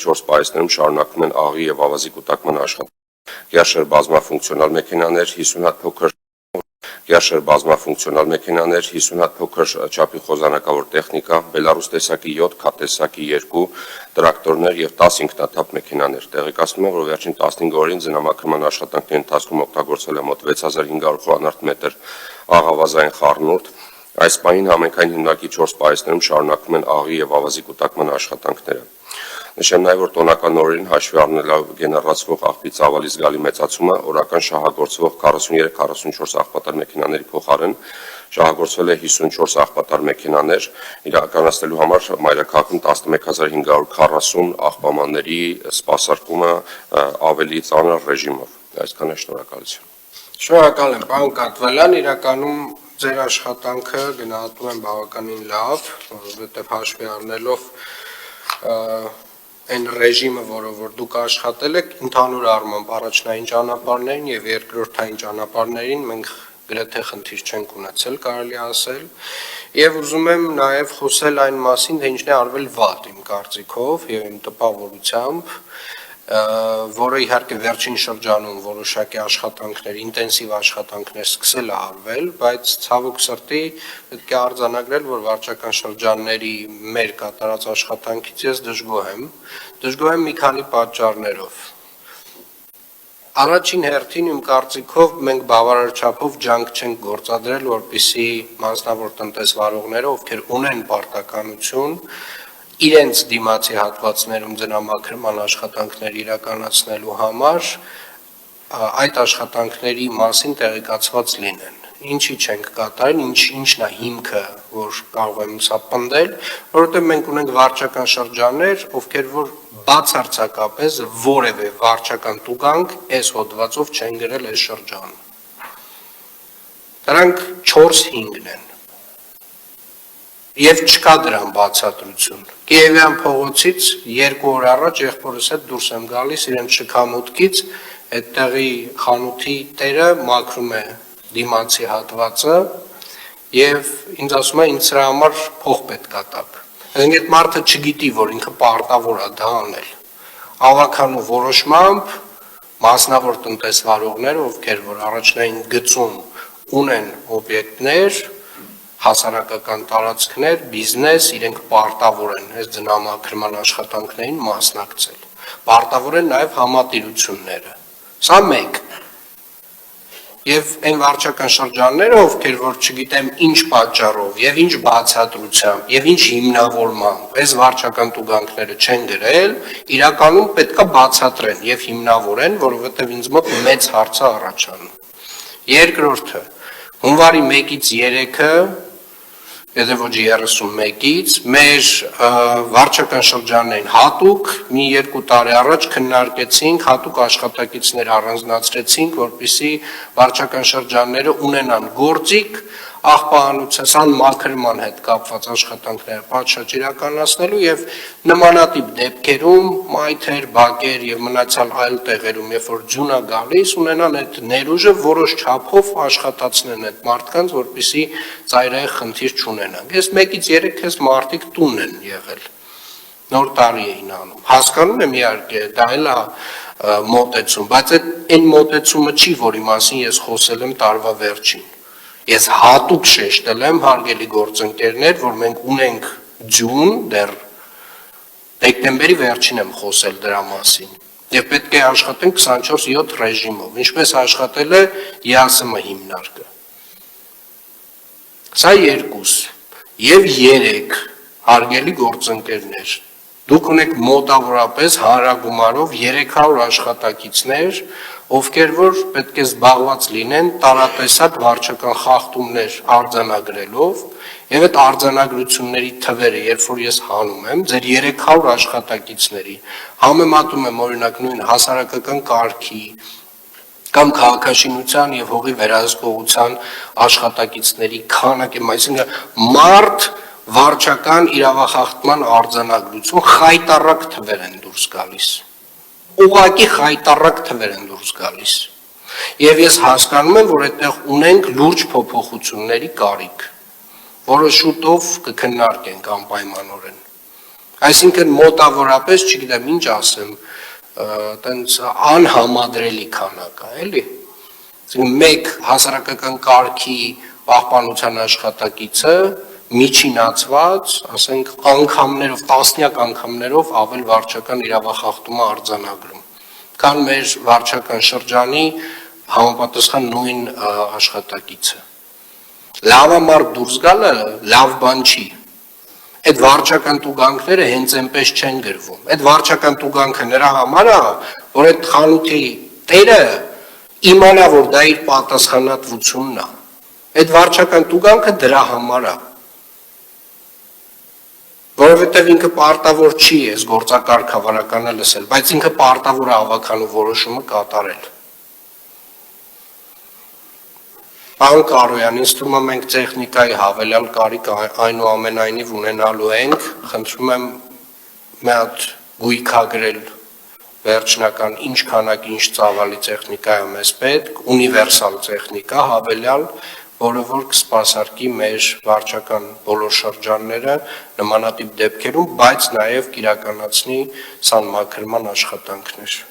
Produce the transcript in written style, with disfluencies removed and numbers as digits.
4 պայուսներում շարունակվում են աղի և ավազի կուտակման աշխատանքները։ Գերշեր բազմաֆունկցիոնալ մեքենաներ, 50 հատ փոքր չափի խոզանակավոր տեխնիկա, Բելարուս տեսակի 7, K տեսակի 2 տրակտորներ և 10 ինքնաթափ մեքենաներ։ Տեղեկացնում եմ, որ վերջին 15 օրին ձնամաքրման աշխատանքների ընթացքում օգտագործվել է մոտ 6500 խորանարդ մետր աղավազային խառնուրդ։ Այս պահին համայնքային հիմնարկի 4 պայուսներում շարունակվում են աղի և ավազի կուտակման աշխատանքները։ Նշեմ նաև, որ տոնական օրերին հաշվի առնելով գեներացվող աղբի ծավալի զգալի մեծացումը, օրական շահագործվող 43-44 աղբատար մեքենաների փոխարեն շահագործվել է 54 աղբատար մեքենաներ, իրականացնելու համար մայրաքաղաքում 11540 աղբամանների սպասարկումը ավելի ծանր ռեժիմով։ Այսքանը շնորհակալություն։ Շնորհակալ եմ, պարոն Կատվալյան, իրականում ձեր աշխատանքը գնահատում եմ բավականին լավ, որովհետև հաշվի առնելով այն ռեժիմը, որով որ դուք աշխատել եք, ընդհանուր առմամբ առաջնային ճանապարհներին եւ երկրորդային ճանապարհներին մենք գրեթե խնդիր չենք ունեցել, կարելի ասել, եւ ուզում եմ նաեւ խոսել այն մասին, թե ինչն է արվել վատ իմ կարծիքով եւ իմ տպավորությամբ, որը իհարկե վերջին շրջանում որոշակի աշխատանքներ, ինտենսիվ աշխատանքներ սկսել է արվել, բայց ցավոք սրտի պետք է արձանագրել, որ վարչական շրջանների մեր կատարած աշխատանքից ես դժգոհ եմ մի քանի պատճառներով։ Առաջին հերթին իմ կարծիքով մենք բավարար չափով ջանք չենք գործադրել, որպեսզի մասնավոր տնտեսվարողները, ովքեր ունեն պարտականություն, իրենց դիմացի հատվածներում ձնամաքրման աշխատանքներ իրականացնելու համար այդ աշխատանքների մասին տեղեկացված լինեն։ Ինչի չենք կատարել, ինչն է հիմքը, որ կարող եմ սա պնդել, որովհետև մենք ունենք վարչական շրջաններ, ովքեր որ բացարձակապես որևէ վարչական տուգանք այս հոդվածով չեն գրել այս շրջանը։ Դրանք 4-5-ն են։ Եվ չկա դրան բացատրություն։ Կիևյան փողոցից 2 օր առաջ եղբորս հետ դուրս եմ գալիս իրենց շքամուտքից, այդտեղի խանութի տերը մաքրում է դիմացի հատվածը եւ ինձ ասում է ինձ սրա համար փող պետք է տաք։ Այդ մարդը չգիտի, որ ինքը պարտավոր է դա անել։ Ավականու որոշմամբ մասնավոր տնտեսվարողները, ովքեր որ առաջնային գծում ունեն օբյեկտներ, հասարակական տարածքներ, բիզնես, իրենք պարտավոր են այս ձնամաքրման աշխատանքներին մասնակցել։ Պարտավոր են նաև համատիրությունները։ Սա մեկ։ Եվ այն վարչական շրջանները, ովքեր որ չգիտեմ ինչ պատճառով եւ ինչ բացատրությամբ եւ ինչ հիմնավորմամբ այս վարչական տուգանքները չեն գրել, իրականում պետքա բացատրեն եւ հիմնավորեն, որովհետեւ ինձ մոտ մեծ հարց է առաջանում։ Երկրորդը, հունվարի 1-ից 3-ը, եթե ոչ 31-ից, մեր վարչական շրջաններին հատուկ մի 2 տարի առաջ քննարկեցինք, հատուկ աշխատակիցներ առանձնացրեցինք, որպեսզի վարչական շրջանները ունենան գործիք աղբահանության մաքրման հետ կապված աշխատանքները պատշաճ իրականացնելու եւ նմանատիպ դեպքերում մայթեր, բակեր եւ մնացյալ այլ տեղերում, երբ որ ձյուն է գալիս, ունենան այդ ներուժը որոշ չափով աշխատացնեն այդ մարդկանց, որպեսզի ծայրահեղ խնդիր չունենան։ Ես 1-ից 3 քեզ մարդիկ տուն են եղել։ Նոր տարի էին անում։ Հասկանում եմ իհարկե, դա էլ է մոտեցում, բայց այն մոտեցումը չի, որի մասին ես խոսել եմ տարվա վերջին։ Ես հատուկ շեշտել եմ, հարգելի գործընկերներ, որ մենք ունենք ձյուն, դեռ դեկտեմբերի վերջին եմ խոսել դրա մասին։ Եվ պետք է աշխատենք 24/7 ռեժիմով, ինչպես աշխատել է ԵԱՍՄ հիմնարկը։ Սա 2 եւ 3 հարգելի գործընկերներ։ Դուք ունեք մոտավորապես հանրագումարով 300 աշխատակիցներ, ովքեր որ պետք է զբաղված լինեն տարատեսակ վարչական խախտումներ արձանագրելով, եւ այդ արձանագրությունների թվերը, երբ որ ես հանում եմ, ձեր 300 աշխատակիցների, համեմատում եմ օրինակ նույն հասարակական կարգի կամ քաղաքաշինության եւ հողի վերահսկողության աշխատակիցների քանակը, այսինքն մարդ վարչական իրավախախտման արձանագրություն խայտառակ թվեր են դուրս գալիս։ Ուղղակի խայտառակ թվեր են դուրս գալիս։ Եվ ես հասկանում եմ, որ այդտեղ ունենք լուրջ փոփոխությունների կարիք, որը շուտով կքննարկենք անպայմանորեն։ Այսինքն մոտավորապես, չգիտեմ ինչ ասեմ, տենց անհամադրելի քանակ է, էլի։ Այսինքն մեկ հասարակական կարգի պահպանության աշխատակիցը միջինացված, ասենք անգամներով, տասնյակ անգամներով ավել վարչական իրավախախտում է արձանագրում, քան մեր վարչական շրջանի համապատասխան նույն աշխատակիցը։ Լավամարդ դուրս գալը լավ բան չի։ Այդ վարչական տուգանքները հենց այնպես չեն գրվում։ Այդ վարչական տուգանքը նրա համար է, որ այդ խանութի տերը իմանա, որ դա իր պատասխանատվությունն է։ Այդ վարչական տուգանքը դրա համար է։ Որովհետև ինքը պարտավոր չի այս գործակարգ հավանականը լսել, բայց ինքը պարտավոր է հավաքանու որոշումը կատարել։ Պարոն Կարոյան, ինձ թվում է մենք տեխնիկայի հավելյալ կարիք այնուամենայնիվ ունենալու ենք, խնդրում եմ մի հատ գույքագրել վերջնական ինչ քանակ ինչ ծավալի տեխնիկա է մեզ պետք, ունիվերսալ տեխնիկա հավելյալ, որը որ կսպասարկի մեր վարչական բոլոր շրջանները նմանատիպ դեպքերում, բայց նաև կիրականացնի սանմաքրման աշխատանքներ։